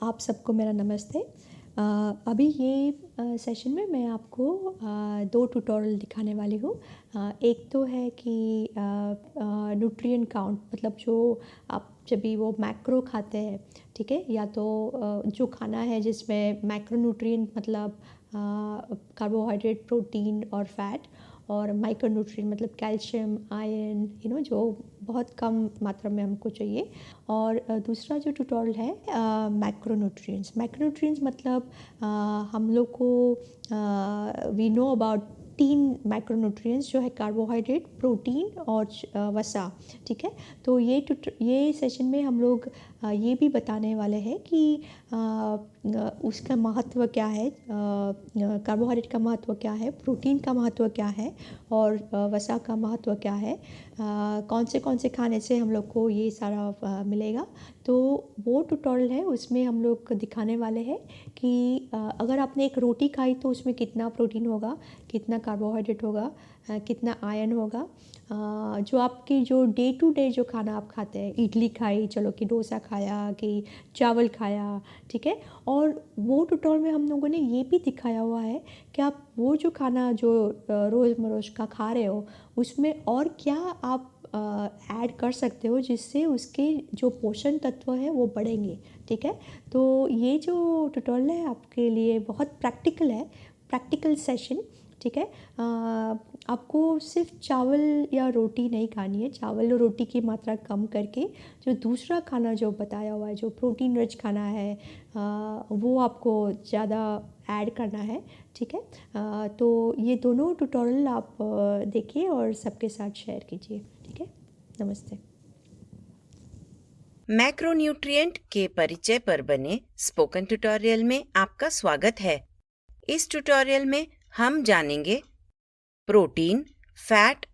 आप सबको मेरा नमस्ते। अभी ये सेशन में मैं आपको दो ट्यूटोरियल दिखाने वाली हूँ। एक तो है कि न्यूट्रिएंट काउंट, मतलब जो आप जब भी वो मैक्रो खाते हैं, ठीक है, या तो जो खाना है जिसमें मैक्रो न्यूट्रिएंट मतलब कार्बोहाइड्रेट, प्रोटीन और फैट, और माइक्रो न्यूट्रिएंट मतलब कैल्शियम, आयरन, जो बहुत कम मात्रा में हमको चाहिए। और दूसरा जो ट्यूटोरियल है मैक्रोन्यूट्रिएंट्स मतलब हम लोग को वी नो अबाउट 3 मैक्रोन्यूट्रिएंट्स जो है कार्बोहाइड्रेट, प्रोटीन और वसा, ठीक है। तो ये सेशन में हम लोग ये भी बताने वाले हैं कि उसका महत्व क्या है, कार्बोहाइड्रेट का महत्व क्या है, प्रोटीन का महत्व क्या है, और वसा का महत्व क्या है, कौन से खाने से हम लोग को ये सारा मिलेगा। तो वो ट्यूटोरियल है, उसमें हम लोग दिखाने वाले हैं कि अगर आपने एक रोटी खाई तो उसमें कितना प्रोटीन होगा, कितना कार्बोहाइड्रेट होगा, कितना आयरन होगा। जो आपकी जो डे टू डे जो खाना आप खाते हैं, इडली खाई, चलो कि डोसा खाया, कि चावल खाया, ठीक है। और वो ट्यूटोरियल में हम लोगों ने ये भी दिखाया हुआ है कि आप वो जो खाना जो रोज़ का खा रहे हो उसमें और क्या आप ऐड कर सकते हो जिससे उसके जो पोषण तत्व है वो बढ़ेंगे, ठीक है। तो ये जो ट्यूटोरियल है आपके लिए बहुत प्रैक्टिकल है, प्रैक्टिकल सेशन, ठीक है। आपको सिर्फ चावल या रोटी नहीं खानी है, चावल और रोटी की मात्रा कम करके जो दूसरा खाना जो बताया हुआ है, जो प्रोटीन रिच खाना है, वो आपको ज़्यादा ऐड करना है, ठीक है। तो ये दोनों ट्यूटोरियल आप देखिए और सबके साथ शेयर कीजिए, ठीक है। नमस्ते। मैक्रोन्यूट्रिएंट के परिचय पर बने स्पोकन ट्यूटोरियल में आपका स्वागत है। इस ट्यूटोरियल में हम जानेंगे प्रोटीन, फैट,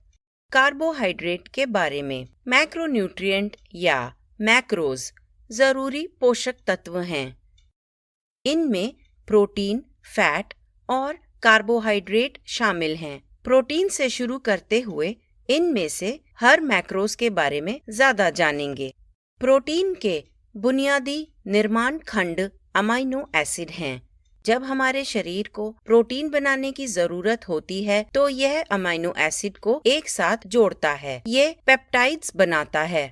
कार्बोहाइड्रेट के बारे में। मैक्रोन्यूट्रिएंट या मैक्रोज जरूरी पोषक तत्व हैं। इनमें प्रोटीन, फैट और कार्बोहाइड्रेट शामिल हैं। प्रोटीन से शुरू करते हुए इनमें से हर मैक्रोज के बारे में ज्यादा जानेंगे। प्रोटीन के बुनियादी निर्माण खंड अमाइनो एसिड हैं। जब हमारे शरीर को प्रोटीन बनाने की जरूरत होती है तो यह अमाइनो एसिड को एक साथ जोड़ता है। ये पेप्टाइड्स बनाता है।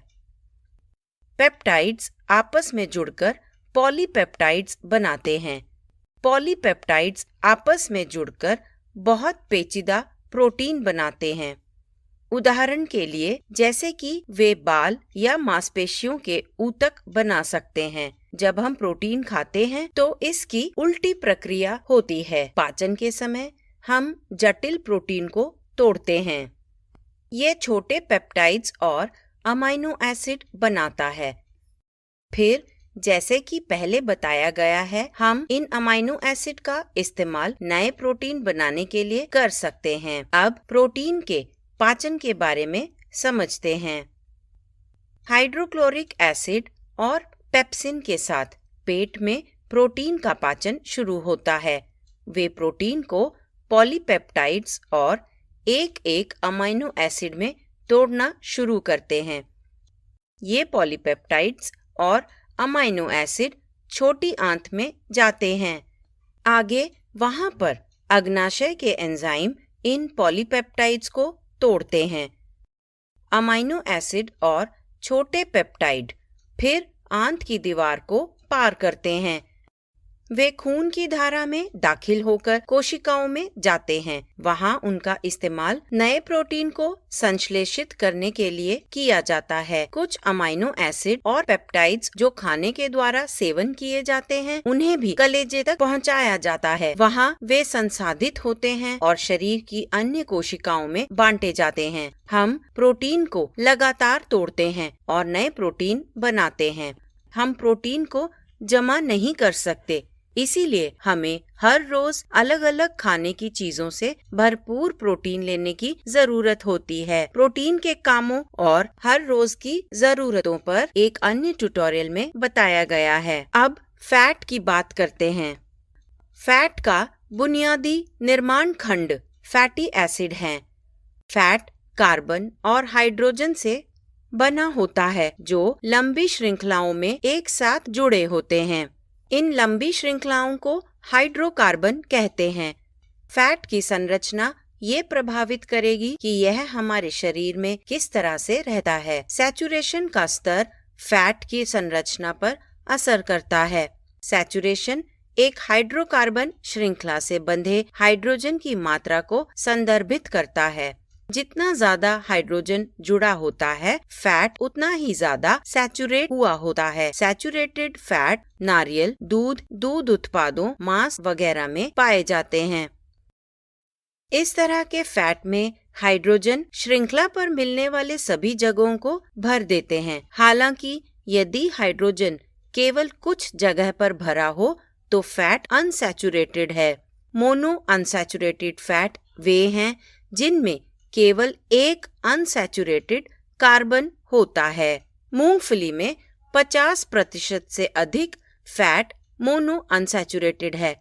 पेप्टाइड्स आपस में जुड़कर पॉलीपेप्टाइड्स बनाते हैं। पॉलीपेप्टाइड्स आपस में जुड़कर बहुत पेचीदा प्रोटीन बनाते हैं। उदाहरण के लिए जैसे कि वे बाल या मांसपेशियों के ऊतक बना सकते हैं। जब हम प्रोटीन खाते हैं तो इसकी उल्टी प्रक्रिया होती है। पाचन के समय हम जटिल प्रोटीन को तोड़ते हैं। ये छोटे पेप्टाइड्स और अमाइनो एसिड बनाता है। फिर जैसे कि पहले बताया गया है, हम इन अमाइनो एसिड का इस्तेमाल नए प्रोटीन बनाने के लिए कर सकते हैं। अब प्रोटीन के पाचन के बारे में समझते हैं। हाइड्रोक्लोरिक एसिड और पेप्सिन के साथ पेट में प्रोटीन का पाचन शुरू होता है। वे प्रोटीन को पॉलीपेप्टाइड्स और एक एक अमाइनो एसिड में तोड़ना शुरू करते हैं। ये पॉलीपेप्टाइड्स और अमाइनो एसिड छोटी आंत में जाते हैं। आगे वहां पर अग्नाशय के एंजाइम इन पॉलीपेप्टाइड्स को तोड़ते हैं। अमाइनो एसिड और छोटे पेप्टाइड फिर आंत की दीवार को पार करते हैं। वे खून की धारा में दाखिल होकर कोशिकाओं में जाते हैं। वहां उनका इस्तेमाल नए प्रोटीन को संश्लेषित करने के लिए किया जाता है। कुछ अमाइनो एसिड और पेप्टाइड्स जो खाने के द्वारा सेवन किए जाते हैं, उन्हें भी कलेजे तक पहुंचाया जाता है। वहां वे संसाधित होते हैं और शरीर की अन्य कोशिकाओं में बांटे जाते हैं। हम प्रोटीन को लगातार तोड़ते हैं और नए प्रोटीन बनाते हैं। हम प्रोटीन को जमा नहीं कर सकते, इसीलिए हमें हर रोज अलग अलग खाने की चीजों से भरपूर प्रोटीन लेने की जरूरत होती है। प्रोटीन के कामों और हर रोज की जरूरतों पर एक अन्य ट्यूटोरियल में बताया गया है। अब फैट की बात करते हैं। फैट का बुनियादी निर्माण खंड फैटी एसिड हैं। फैट कार्बन और हाइड्रोजन से बना होता है जो लंबी श्रृंखलाओं में एक साथ जुड़े होते हैं। इन लंबी श्रृंखलाओं को हाइड्रोकार्बन कहते हैं। फैट की संरचना ये प्रभावित करेगी कि यह हमारे शरीर में किस तरह से रहता है। सैचुरेशन का स्तर फैट की संरचना पर असर करता है। सैचुरेशन एक हाइड्रोकार्बन श्रृंखला से बंधे हाइड्रोजन की मात्रा को संदर्भित करता है। जितना ज्यादा हाइड्रोजन जुड़ा होता है, फैट उतना ही ज्यादा सैचुरेट हुआ होता है। सैचुरेटेड फैट नारियल, दूध, दूध उत्पादों, मांस वगैरह में पाए जाते हैं। इस तरह के फैट में हाइड्रोजन श्रृंखला पर मिलने वाले सभी जगहों को भर देते हैं। हालांकि यदि हाइड्रोजन केवल कुछ जगह पर भरा हो तो फैट अनसैचुरेटेड है। मोनो अनसैचुरेटेड फैट वे हैं जिनमें केवल एक अनसैचुरेटेड कार्बन होता है। मूंगफली में 50% से अधिक फैट मोनो अनसैचुरेटेड है।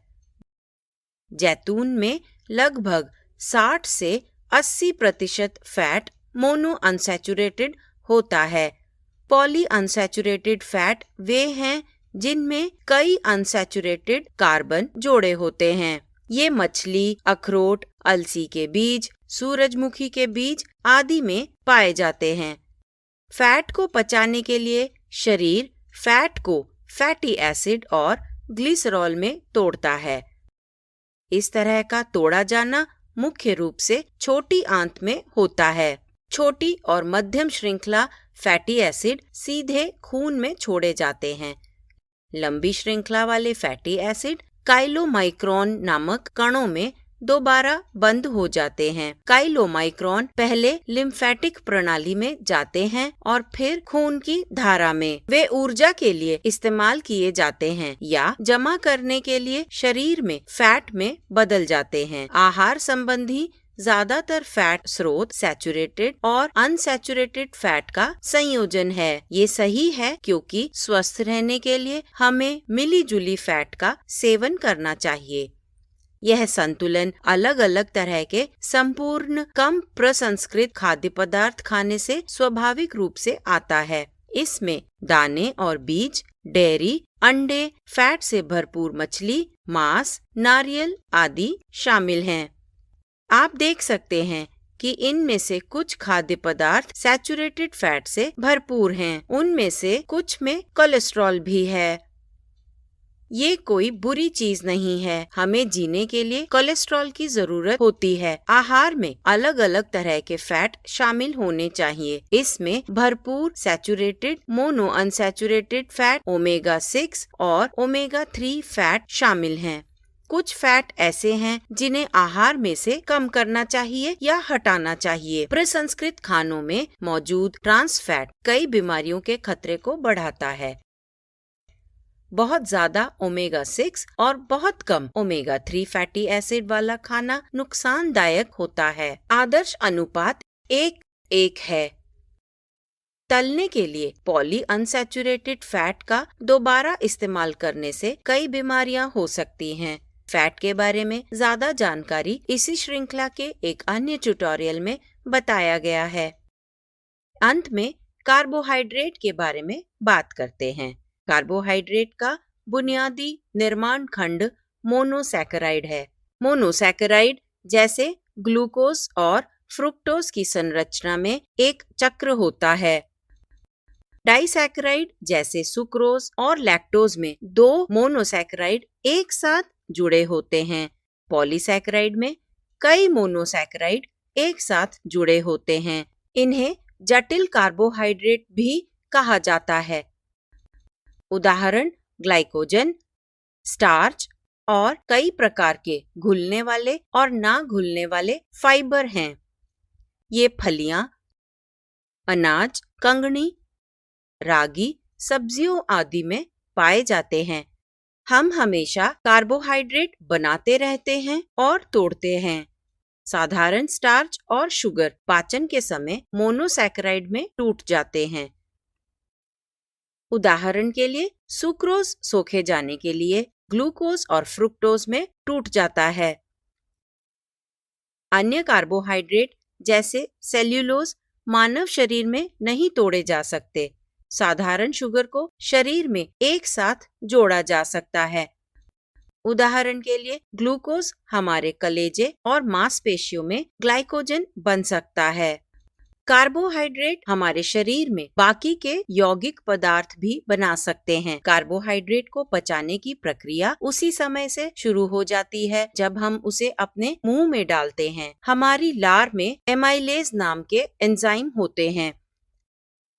जैतून में लगभग 60 से 80% फैट मोनो अनसैचुरेटेड होता है। पॉली अनसैचुरेटेड फैट वे हैं जिनमें कई अनसैचुरेटेड कार्बन जोड़े होते हैं। ये मछली, अखरोट, अलसी के बीज, सूरजमुखी के बीज आदि में पाए जाते हैं। फैट को पचाने के लिए शरीर फैट को फैटी एसिड और ग्लिसरॉल में तोड़ता है। इस तरह का तोड़ा जाना मुख्य रूप से छोटी आंत में होता है। छोटी और मध्यम श्रृंखला फैटी एसिड सीधे खून में छोड़े जाते हैं। लंबी श्रृंखला वाले फैटी एसिड काइलोमाइक्रोन नामक कणों में दोबारा बंद हो जाते हैं। काइलोमाइक्रोन पहले लिम्फेटिक प्रणाली में जाते हैं और फिर खून की धारा में। वे ऊर्जा के लिए इस्तेमाल किए जाते हैं या जमा करने के लिए शरीर में फैट में बदल जाते हैं। आहार संबंधी ज्यादातर फैट स्रोत सैचुरेटेड और अनसैचुरेटेड फैट का संयोजन है। ये सही है क्योंकि स्वस्थ रहने के लिए हमें मिली जुली फैट का सेवन करना चाहिए। यह संतुलन अलग अलग तरह के संपूर्ण कम प्रसंस्कृत खाद्य पदार्थ खाने से स्वाभाविक रूप से आता है। इसमें दाने और बीज, डेयरी, अंडे, फैट से भरपूर मछली, मांस, नारियल आदि शामिल हैं। आप देख सकते हैं कि इनमें से कुछ खाद्य पदार्थ सैचुरेटेड फैट से भरपूर हैं। उनमें से कुछ में कोलेस्ट्रॉल भी है। ये कोई बुरी चीज नहीं है। हमें जीने के लिए कोलेस्ट्रॉल की जरूरत होती है। आहार में अलग अलग तरह के फैट शामिल होने चाहिए। इसमें भरपूर saturated, mono unsaturated fat, omega 6 और ओमेगा 3 फैट शामिल हैं। कुछ फैट ऐसे हैं जिन्हें आहार में से कम करना चाहिए या हटाना चाहिए। प्रसंस्कृत खानों में मौजूद ट्रांस फैट कई बीमारियों के खतरे को बढ़ाता है। बहुत ज्यादा ओमेगा 6 और बहुत कम ओमेगा 3 फैटी एसिड वाला खाना नुकसानदायक होता है। आदर्श अनुपात 1:1 है। तलने के लिए पॉली अनसैचुरेटेड फैट का दोबारा इस्तेमाल करने से कई बीमारियां हो सकती हैं। फैट के बारे में ज्यादा जानकारी इसी श्रृंखला के एक अन्य ट्यूटोरियल में बताया गया है। अंत में कार्बोहाइड्रेट के बारे में बात करते हैं। कार्बोहाइड्रेट का बुनियादी निर्माण खंड मोनोसैकेराइड है। मोनोसैकेराइड जैसे ग्लूकोज और फ्रुक्टोज की संरचना में एक चक्र होता है। डाइसैकेराइड जैसे सुक्रोज और लैक्टोज में 2 मोनोसैकेराइड एक साथ जुड़े होते हैं। पॉलीसैकेराइड में कई मोनोसैकेराइड एक साथ जुड़े होते हैं। इन्हें जटिल कार्बोहाइड्रेट भी कहा जाता है। उदाहरण ग्लाइकोजन, स्टार्च और कई प्रकार के घुलने वाले और ना घुलने वाले फाइबर हैं। ये फलियां, अनाज, कंगनी, रागी, सब्जियों आदि में पाए जाते हैं। हम हमेशा कार्बोहाइड्रेट बनाते रहते हैं और तोड़ते हैं। साधारण स्टार्च और शुगर पाचन के समय मोनोसैकेराइड में टूट जाते हैं। उदाहरण के लिए सुक्रोज सोखे जाने के लिए ग्लूकोज और फ्रुक्टोज में टूट जाता है। अन्य कार्बोहाइड्रेट जैसे सेल्यूलोज मानव शरीर में नहीं तोड़े जा सकते। साधारण शुगर को शरीर में एक साथ जोड़ा जा सकता है। उदाहरण के लिए ग्लूकोज हमारे कलेजे और मांसपेशियों में ग्लाइकोजन बन सकता है। कार्बोहाइड्रेट हमारे शरीर में बाकी के यौगिक पदार्थ भी बना सकते हैं। कार्बोहाइड्रेट को पचाने की प्रक्रिया उसी समय से शुरू हो जाती है जब हम उसे अपने मुंह में डालते हैं। हमारी लार में एमाइलेज नाम के एंजाइम होते हैं।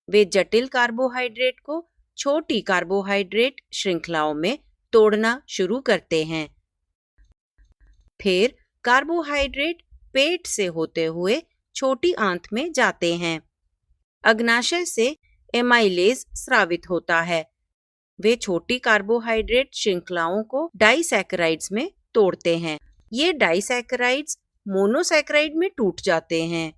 वे जटिल कार्बोहाइड्रेट को छोटी कार्बोहाइड्रेट श्रृंखलाओं में तोड़ना शुरू करते हैं। फिर कार्बोहाइड्रेट पेट से होते हुए छोटी आंत में जाते हैं। अग्नाशय से एमाइलेज स्रावित होता है। वे छोटी कार्बोहाइड्रेट श्रृंखलाओं को डाइसैकेराइड्स में तोड़ते हैं। ये डाइसैकेराइड्स मोनोसैकेराइड में टूट जाते हैं।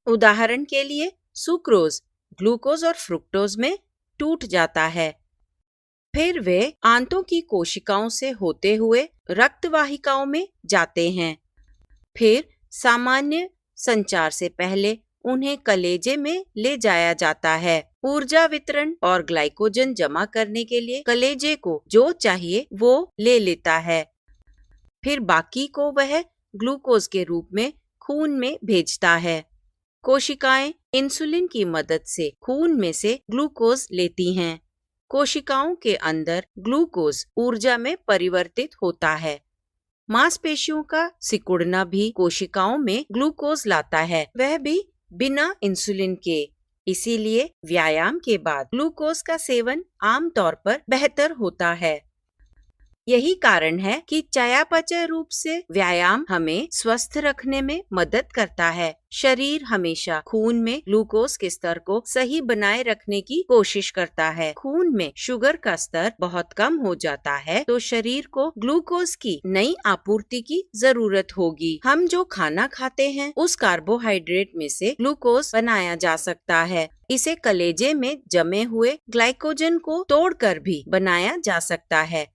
उदाहरण के लिए सुक्रोज ग्लूकोज और फ्रुक्टोज में टूट जाता है। फिर वे आंतों की कोशिकाओं से होते हुए रक्तवाहिकाओं में जाते हैं। फिर सामान्य संचार से पहले उन्हें कलेजे में ले जाया जाता है। ऊर्जा वितरण और ग्लाइकोजन जमा करने के लिए कलेजे को जो चाहिए वो ले लेता है। फिर बाकी को वह ग्लूकोज के रूप में खून में भेजता है। कोशिकाएं इंसुलिन की मदद से खून में से ग्लूकोज लेती हैं। कोशिकाओं के अंदर ग्लूकोज ऊर्जा में परिवर्तित होता है। मांसपेशियों का सिकुड़ना भी कोशिकाओं में ग्लूकोज लाता है, वह भी बिना इंसुलिन के। इसीलिए व्यायाम के बाद ग्लूकोज का सेवन आमतौर पर बेहतर होता है। यही कारण है कि चयापचय रूप से व्यायाम हमें स्वस्थ रखने में मदद करता है। शरीर हमेशा खून में ग्लूकोज के स्तर को सही बनाए रखने की कोशिश करता है। खून में शुगर का स्तर बहुत कम हो जाता है तो शरीर को ग्लूकोज की नई आपूर्ति की जरूरत होगी। हम जो खाना खाते हैं उस कार्बोहाइड्रेट में से ग्लूकोज बनाया जा सकता है। इसे कलेजे में जमे हुए ग्लाइकोजन को तोड़कर भी बनाया जा सकता है।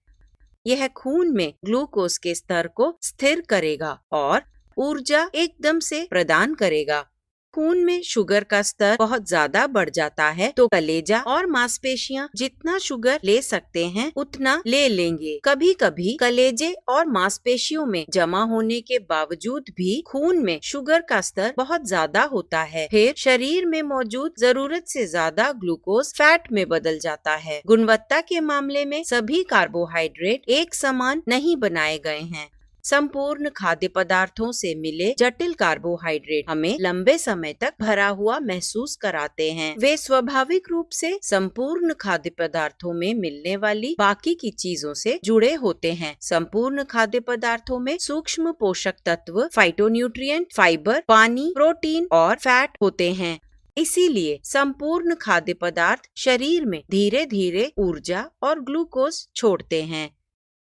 यह खून में ग्लूकोज के स्तर को स्थिर करेगा और ऊर्जा एकदम से प्रदान करेगा। खून में शुगर का स्तर बहुत ज्यादा बढ़ जाता है तो कलेजा और मांसपेशियां जितना शुगर ले सकते हैं उतना ले लेंगे। कभी कभी कलेजे और मांसपेशियों में जमा होने के बावजूद भी खून में शुगर का स्तर बहुत ज्यादा होता है। फिर शरीर में मौजूद जरूरत से ज्यादा ग्लूकोज फैट में बदल जाता है। गुणवत्ता के मामले में सभी कार्बोहाइड्रेट एक समान नहीं बनाए गए हैं। संपूर्ण खाद्य पदार्थों से मिले जटिल कार्बोहाइड्रेट हमें लंबे समय तक भरा हुआ महसूस कराते हैं। वे स्वाभाविक रूप से संपूर्ण खाद्य पदार्थों में मिलने वाली बाकी की चीजों से जुड़े होते हैं। संपूर्ण खाद्य पदार्थों में सूक्ष्म पोषक तत्व, फाइटोन्यूट्रिएंट, फाइबर, पानी, प्रोटीन और फैट होते हैं। इसीलिए संपूर्ण खाद्य पदार्थ शरीर में धीरे धीरे ऊर्जा और ग्लूकोज छोड़ते हैं।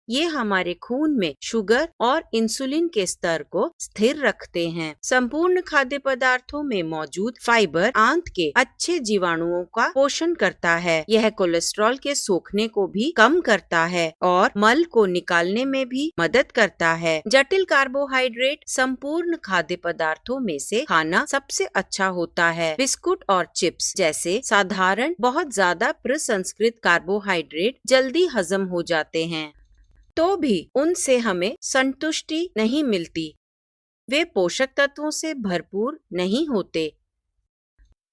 ये हमारे खून में शुगर और इंसुलिन के स्तर को स्थिर रखते हैं। संपूर्ण खाद्य पदार्थों में मौजूद फाइबर आंत के अच्छे जीवाणुओं का पोषण करता है। यह कोलेस्ट्रॉल के सोखने को भी कम करता है और मल को निकालने में भी मदद करता है। जटिल कार्बोहाइड्रेट संपूर्ण खाद्य पदार्थों में से खाना सबसे अच्छा होता है। बिस्कुट और चिप्स जैसे साधारण बहुत ज्यादा प्रसंस्कृत कार्बोहाइड्रेट जल्दी हजम हो जाते हैं, तो भी उनसे हमें संतुष्टि नहीं मिलती। वे पोषक तत्वों से भरपूर नहीं होते।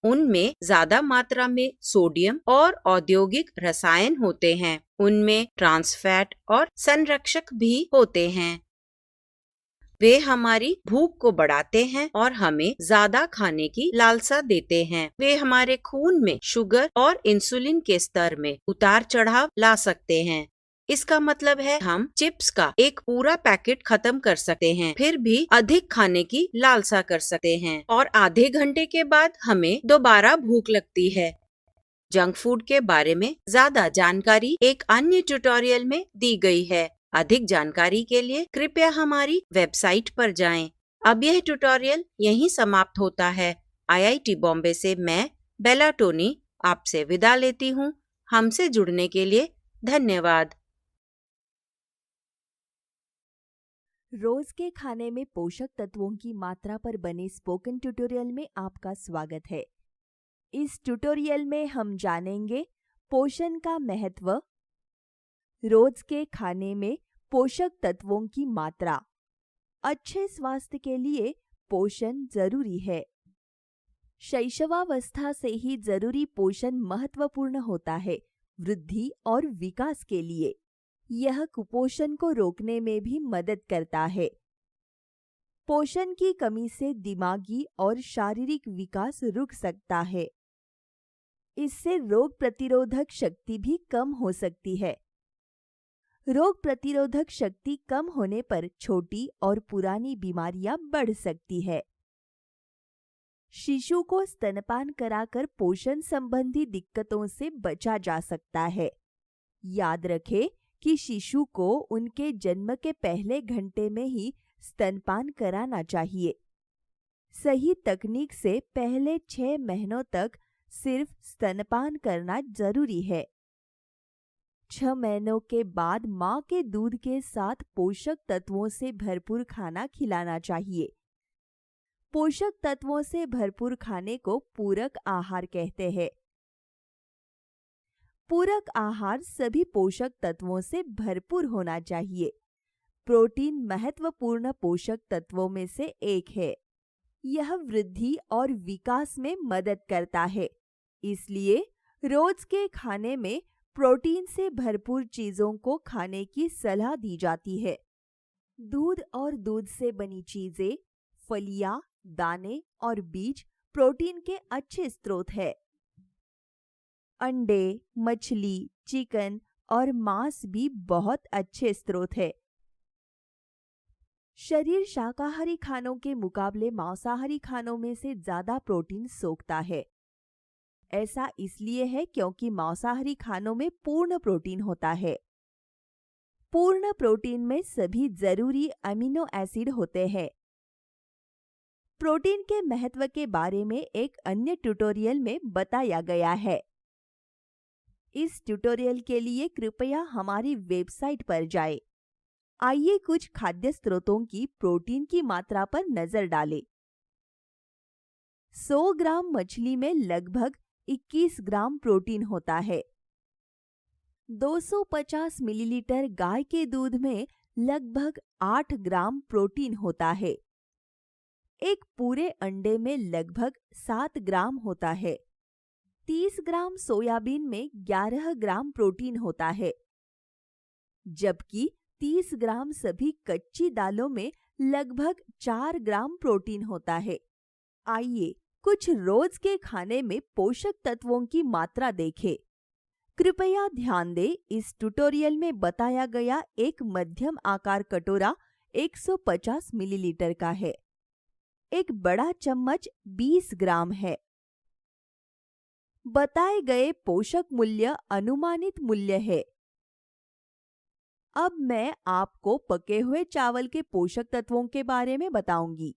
उनमें ज्यादा मात्रा में सोडियम और औद्योगिक रसायन होते हैं। उनमें ट्रांस फैट और संरक्षक भी होते हैं। वे हमारी भूख को बढ़ाते हैं और हमें ज्यादा खाने की लालसा देते हैं। वे हमारे खून में शुगर और इंसुलिन के स्तर में उतार चढ़ाव ला सकते हैं। इसका मतलब है हम चिप्स का एक पूरा पैकेट खत्म कर सकते हैं, फिर भी अधिक खाने की लालसा कर सकते हैं और आधे घंटे के बाद हमें दोबारा भूख लगती है। जंक फूड के बारे में ज्यादा जानकारी एक अन्य ट्यूटोरियल में दी गई है। अधिक जानकारी के लिए कृपया हमारी वेबसाइट पर जाएं। अब यह ट्यूटोरियल यहीं समाप्त होता है। IIT बॉम्बे से मैं बेला टोनी आपसे विदा लेती हूँ। हमसे जुड़ने के लिए धन्यवाद। रोज के खाने में पोषक तत्वों की मात्रा पर बने स्पोकन ट्यूटोरियल में आपका स्वागत है। इस ट्यूटोरियल में हम जानेंगे पोषण का महत्व, रोज के खाने में पोषक तत्वों की मात्रा। अच्छे स्वास्थ्य के लिए पोषण जरूरी है। शैशवावस्था से ही जरूरी पोषण महत्वपूर्ण होता है वृद्धि और विकास के लिए। यह कुपोषण को रोकने में भी मदद करता है। पोषण की कमी से दिमागी और शारीरिक विकास रुक सकता है। इससे रोग प्रतिरोधक शक्ति भी कम हो सकती है। रोग प्रतिरोधक शक्ति कम होने पर छोटी और पुरानी बीमारियां बढ़ सकती है। शिशु को स्तनपान कराकर पोषण संबंधी दिक्कतों से बचा जा सकता है। याद रखें कि शिशु को उनके जन्म के पहले घंटे में ही स्तनपान कराना चाहिए। सही तकनीक से पहले 6 महीनों तक सिर्फ स्तनपान करना जरूरी है। 6 महीनों के बाद माँ के दूध के साथ पोषक तत्वों से भरपूर खाना खिलाना चाहिए। पोषक तत्वों से भरपूर खाने को पूरक आहार कहते हैं। पूरक आहार सभी पोषक तत्वों से भरपूर होना चाहिए। प्रोटीन महत्वपूर्ण पोषक तत्वों में से एक है। यह वृद्धि और विकास में मदद करता है। इसलिए रोज के खाने में प्रोटीन से भरपूर चीजों को खाने की सलाह दी जाती है। दूध और दूध से बनी चीजें, फलियां, दाने और बीज प्रोटीन के अच्छे स्रोत हैं। अंडे, मछली, चिकन और मांस भी बहुत अच्छे स्रोत हैं। शरीर शाकाहारी खानों के मुकाबले मांसाहारी खानों में से ज्यादा प्रोटीन सोखता है। ऐसा इसलिए है क्योंकि मांसाहारी खानों में पूर्ण प्रोटीन होता है। पूर्ण प्रोटीन में सभी जरूरी अमीनो एसिड होते हैं। प्रोटीन के महत्व के बारे में एक अन्य ट्यूटोरियल में बताया गया है। इस ट्यूटोरियल के लिए कृपया हमारी वेबसाइट पर जाएं। आइए कुछ खाद्य स्रोतों की प्रोटीन की मात्रा पर नजर डालें। 100 ग्राम मछली में लगभग 21 ग्राम प्रोटीन होता है। 250 मिलीलीटर गाय के दूध में लगभग 8 ग्राम प्रोटीन होता है। एक पूरे अंडे में लगभग 7 ग्राम होता है। 30 ग्राम सोयाबीन में 11 ग्राम प्रोटीन होता है, जबकि 30 ग्राम सभी कच्ची दालों में लगभग 4 ग्राम प्रोटीन होता है। आइए कुछ रोज के खाने में पोषक तत्वों की मात्रा देखें। कृपया ध्यान दें, इस ट्यूटोरियल में बताया गया एक मध्यम आकार कटोरा 150 मिलीलीटर का है। एक बड़ा चम्मच 20 ग्राम है। बताए गए पोषक मूल्य अनुमानित मूल्य है। अब मैं आपको पके हुए चावल के पोषक तत्वों के बारे में बताऊंगी।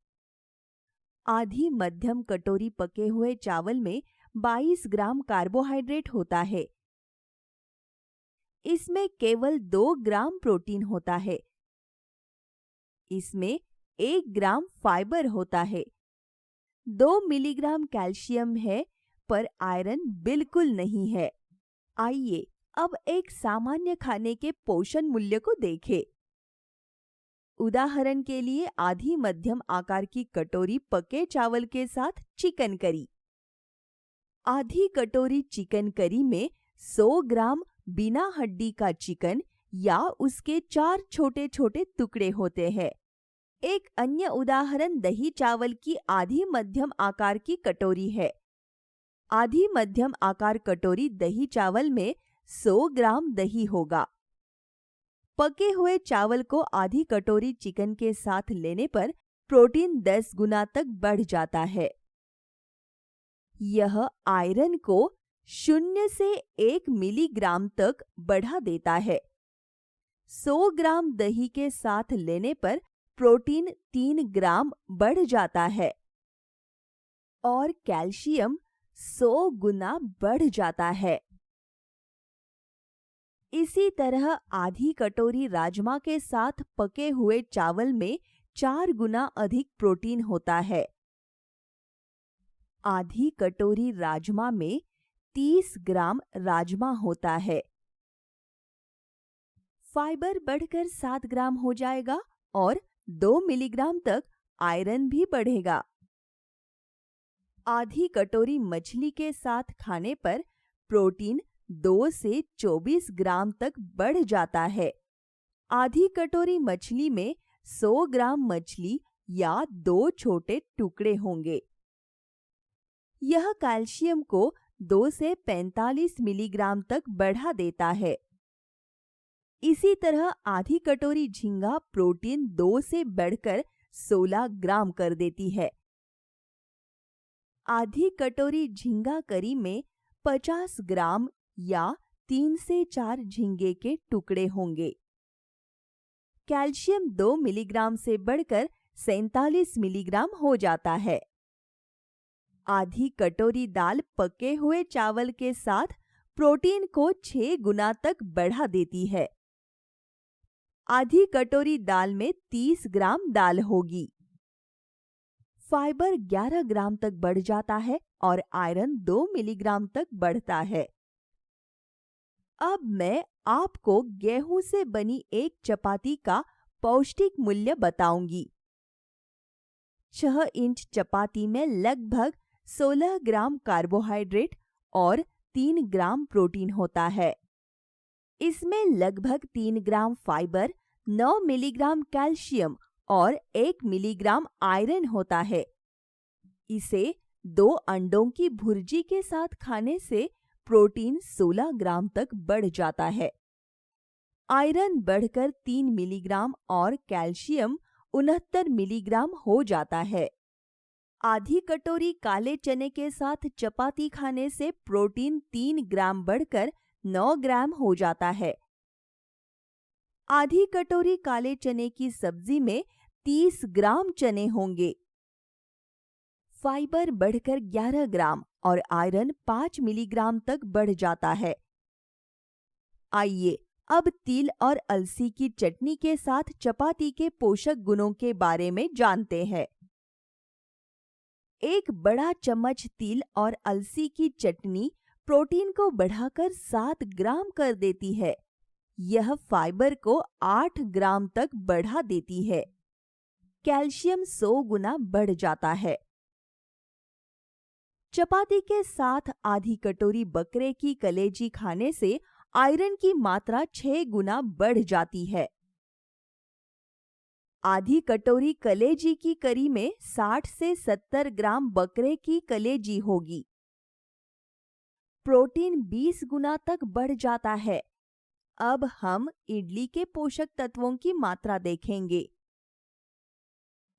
आधी मध्यम कटोरी पके हुए चावल में 22 ग्राम कार्बोहाइड्रेट होता है। इसमें केवल 2 ग्राम प्रोटीन होता है। इसमें 1 ग्राम फाइबर होता है। 2 मिलीग्राम कैल्शियम है, पर आयरन बिल्कुल नहीं है। आइए अब एक सामान्य खाने के पोषण मूल्य को देखें। उदाहरण के लिए आधी मध्यम आकार की कटोरी पके चावल के साथ चिकन करी। आधी कटोरी चिकन करी में 100 ग्राम बिना हड्डी का चिकन या उसके 4 छोटे छोटे टुकड़े होते हैं। एक अन्य उदाहरण दही चावल की आधी मध्यम आकार की कटोरी है। आधी मध्यम आकार कटोरी दही चावल में 100 ग्राम दही होगा। पके हुए चावल को आधी कटोरी चिकन के साथ लेने पर प्रोटीन 10 गुना तक बढ़ जाता है। यह आयरन को 0 से 1 मिलीग्राम तक बढ़ा देता है। 100 ग्राम दही के साथ लेने पर प्रोटीन 3 ग्राम बढ़ जाता है और कैल्शियम 100 गुना बढ़ जाता है। इसी तरह आधी कटोरी राजमा के साथ पके हुए चावल में 4 गुना अधिक प्रोटीन होता है। आधी कटोरी राजमा में 30 ग्राम राजमा होता है। फाइबर बढ़कर 7 ग्राम हो जाएगा और 2 मिलीग्राम तक आयरन भी बढ़ेगा। आधी कटोरी मछली के साथ खाने पर प्रोटीन 2 से 24 ग्राम तक बढ़ जाता है। आधी कटोरी मछली में 100 ग्राम मछली या 2 छोटे टुकड़े होंगे। यह कैल्शियम को 2 से 45 मिलीग्राम तक बढ़ा देता है। इसी तरह आधी कटोरी झींगा प्रोटीन 2 से बढ़कर 16 ग्राम कर देती है। आधी कटोरी झींगा करी में 50 ग्राम या 3 से 4 झींगे के टुकड़े होंगे। कैल्शियम 2 मिलीग्राम से बढ़कर 47 मिलीग्राम हो जाता है। आधी कटोरी दाल पके हुए चावल के साथ प्रोटीन को 6 गुना तक बढ़ा देती है। आधी कटोरी दाल में 30 ग्राम दाल होगी। फाइबर 11 ग्राम तक बढ़ जाता है और आयरन 2 मिलीग्राम तक बढ़ता है। अब मैं आपको गेहूं से बनी एक चपाती का पौष्टिक मूल्य बताऊंगी। 6 इंच चपाती में लगभग 16 ग्राम कार्बोहाइड्रेट और 3 ग्राम प्रोटीन होता है। इसमें लगभग 3 ग्राम फाइबर, 9 मिलीग्राम कैल्शियम और 1 मिलीग्राम आयरन होता है। इसे 2 अंडों की भुर्जी के साथ खाने से प्रोटीन 16 ग्राम तक बढ़ जाता है। आयरन बढ़कर 3 मिलीग्राम और कैल्शियम 69 मिलीग्राम हो जाता है। आधी कटोरी काले चने के साथ चपाती खाने से प्रोटीन 3 ग्राम बढ़कर 9 ग्राम हो जाता है। आधी कटोरी काले चने की सब्जी में 30 ग्राम चने होंगे। फाइबर बढ़कर 11 ग्राम और आयरन 5 मिलीग्राम तक बढ़ जाता है। आइए अब तिल और अलसी की चटनी के साथ चपाती के पोषक गुणों के बारे में जानते हैं। एक बड़ा चम्मच तिल और अलसी की चटनी प्रोटीन को बढ़ाकर 7 ग्राम कर देती है। यह फाइबर को 8 ग्राम तक बढ़ा देती है। कैल्शियम 100 गुना बढ़ जाता है। चपाती के साथ आधी कटोरी बकरे की कलेजी खाने से आयरन की मात्रा 6 गुना बढ़ जाती है। आधी कटोरी कलेजी की करी में 60 से 70 ग्राम बकरे की कलेजी होगी। प्रोटीन 20 गुना तक बढ़ जाता है। अब हम इडली के पोषक तत्वों की मात्रा देखेंगे।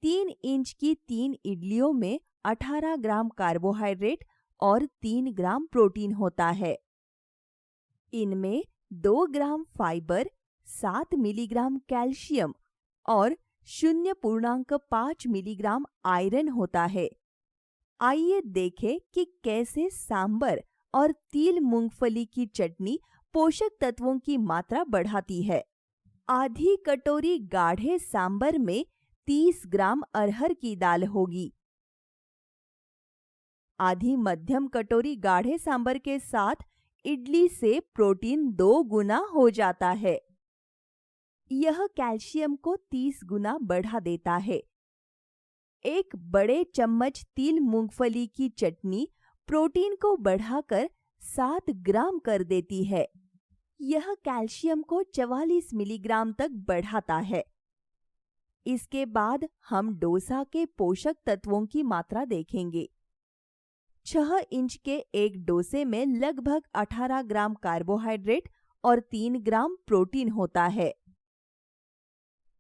3 इंच की 3 इडलियों में 18 ग्राम कार्बोहाइड्रेट और 3 ग्राम प्रोटीन होता है। इनमें 2 ग्राम फाइबर, 7 मिलीग्राम कैल्शियम और 0.5 मिलीग्राम आयरन होता है। आइए देखें कि कैसे सांबर और तिल मूंगफली की चटनी पोषक तत्वों की मात्रा बढ़ाती है। आधी कटोरी गाढ़े सांबर में 30 ग्राम अरहर की दाल होगी। आधी मध्यम कटोरी गाढ़े सांबर के साथ इडली से प्रोटीन 2 गुना हो जाता है। यह कैल्शियम को 30 गुना बढ़ा देता है। एक बड़े चम्मच तिल मूंगफली की चटनी प्रोटीन को बढ़ाकर 7 ग्राम कर देती है। यह कैल्शियम को 44 मिलीग्राम तक बढ़ाता है। इसके बाद हम डोसा के पोषक तत्वों की मात्रा देखेंगे। 6 इंच के एक डोसे में लगभग 18 ग्राम कार्बोहाइड्रेट और 3 ग्राम प्रोटीन होता है।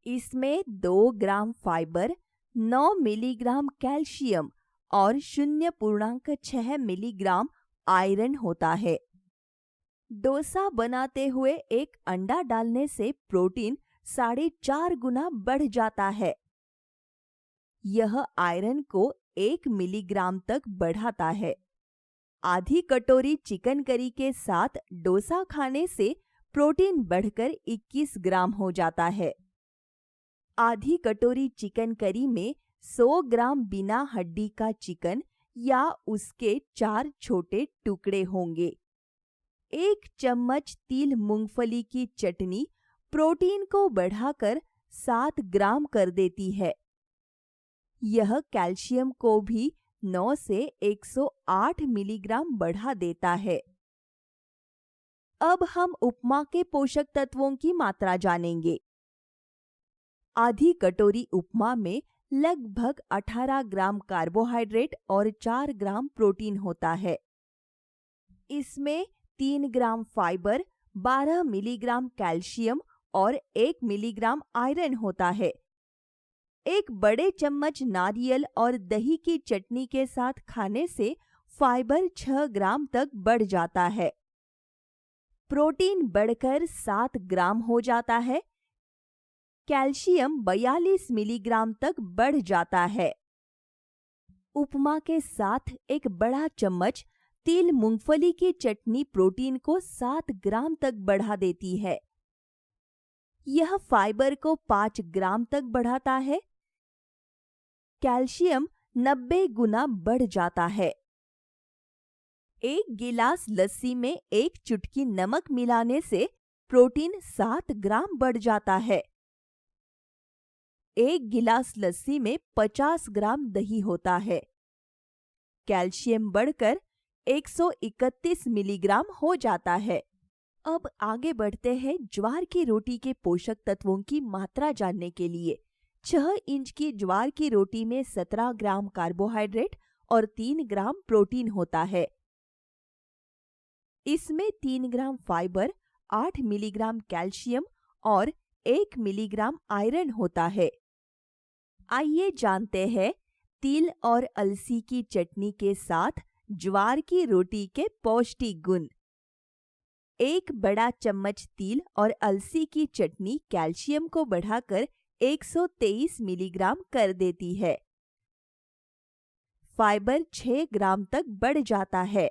इसमें 2 ग्राम फाइबर, 9 मिलीग्राम कैल्शियम और 0.6 मिलीग्राम आयरन होता है। डोसा बनाते हुए एक अंडा डालने से प्रोटीन 4.5 गुना बढ़ जाता है। यह आयरन को 1 मिलीग्राम तक बढ़ाता है। आधी कटोरी चिकन करी के साथ डोसा खाने से प्रोटीन बढ़कर 21 ग्राम हो जाता है। आधी कटोरी चिकन करी में 100 ग्राम बिना हड्डी का चिकन या उसके 4 छोटे टुकड़े होंगे। 1 चम्मच तिल मूंगफली की चटनी प्रोटीन को बढ़ाकर 7 ग्राम कर देती है। यह कैल्शियम को भी 9 से 108 मिलीग्राम बढ़ा देता है। अब हम उपमा के पोषक तत्वों की मात्रा जानेंगे। आधी कटोरी उपमा में लगभग 18 ग्राम कार्बोहाइड्रेट और 4 ग्राम प्रोटीन होता है। इसमें 3 ग्राम फाइबर, 12 मिलीग्राम कैल्शियम और 1 मिलीग्राम आयरन होता है। एक बड़े चम्मच नारियल और दही की चटनी के साथ खाने से फाइबर 6 ग्राम तक बढ़ जाता है। प्रोटीन बढ़कर 7 ग्राम हो जाता है। कैल्शियम 42 मिलीग्राम तक बढ़ जाता है। उपमा के साथ एक बड़ा चम्मच तिल मूंगफली की चटनी प्रोटीन को 7 ग्राम तक बढ़ा देती है। यह फाइबर को 5 ग्राम तक बढ़ाता है। कैल्शियम 90 गुना बढ़ जाता है। 1 गिलास लस्सी में 1 चुटकी नमक मिलाने से प्रोटीन 7 ग्राम बढ़ जाता है। 1 गिलास लस्सी में 50 ग्राम दही होता है। कैल्शियम बढ़कर 131 मिलीग्राम हो जाता है। अब आगे बढ़ते हैं ज्वार की रोटी के पोषक तत्वों की मात्रा जानने के लिए। 6 इंच की ज्वार की रोटी में 17 ग्राम कार्बोहाइड्रेट और 3 ग्राम प्रोटीन होता है। इसमें 3 ग्राम फाइबर, 8 मिलीग्राम कैल्शियम और 1 मिलीग्राम आयरन होता है। आइए जानते हैं तिल और अलसी की चटनी के साथ ज्वार की रोटी के पौष्टिक गुण। 1 बड़ा चम्मच तिल और अलसी की चटनी कैल्शियम को बढ़ाकर 123 मिलीग्राम कर देती है। फाइबर 6 ग्राम तक बढ़ जाता है।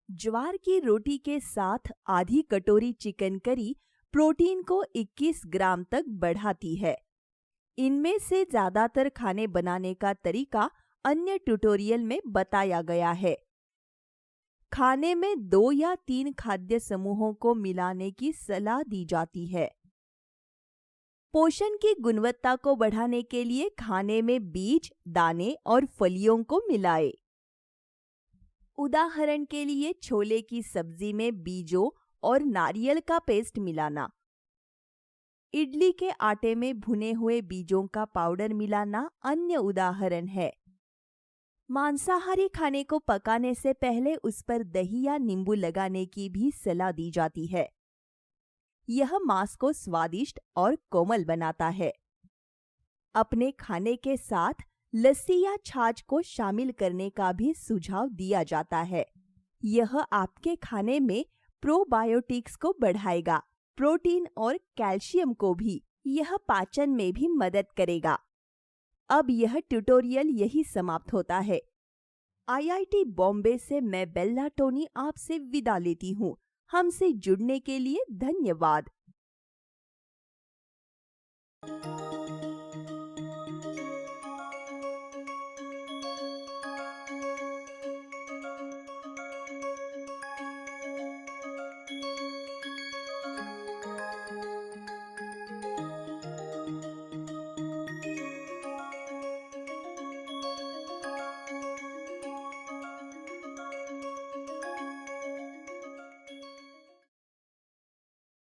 ज्वार की रोटी के साथ आधी कटोरी चिकन करी प्रोटीन को 21 ग्राम तक बढ़ाती है। इनमें से ज्यादातर खाने बनाने का तरीका अन्य ट्यूटोरियल में बताया गया है। खाने में 2 या 3 खाद्य समूहों को मिलाने की सलाह दी जाती है। पोषण की गुणवत्ता को बढ़ाने के लिए खाने में बीज, दाने और फलियों को मिलाएं। उदाहरण के लिए छोले की सब्जी में बीजों और नारियल का पेस्ट मिलाना। इडली के आटे में भुने हुए बीजों का पाउडर मिलाना अन्य उदाहरण है। मांसाहारी खाने को पकाने से पहले उस पर दही या नींबू लगाने की भी सलाह दी जाती है। यह मांस को स्वादिष्ट और कोमल बनाता है। अपने खाने के साथ लस्सी या छाछ को शामिल करने का भी सुझाव दिया जाता है। यह आपके खाने में प्रोबायोटिक्स को बढ़ाएगा, प्रोटीन और कैल्शियम को भी। यह पाचन में भी मदद करेगा। अब यह ट्यूटोरियल यही समाप्त होता है। IIT बॉम्बे से मैं बेल्ला टोनी आपसे विदा लेती हूँ। हमसे जुड़ने के लिए धन्यवाद।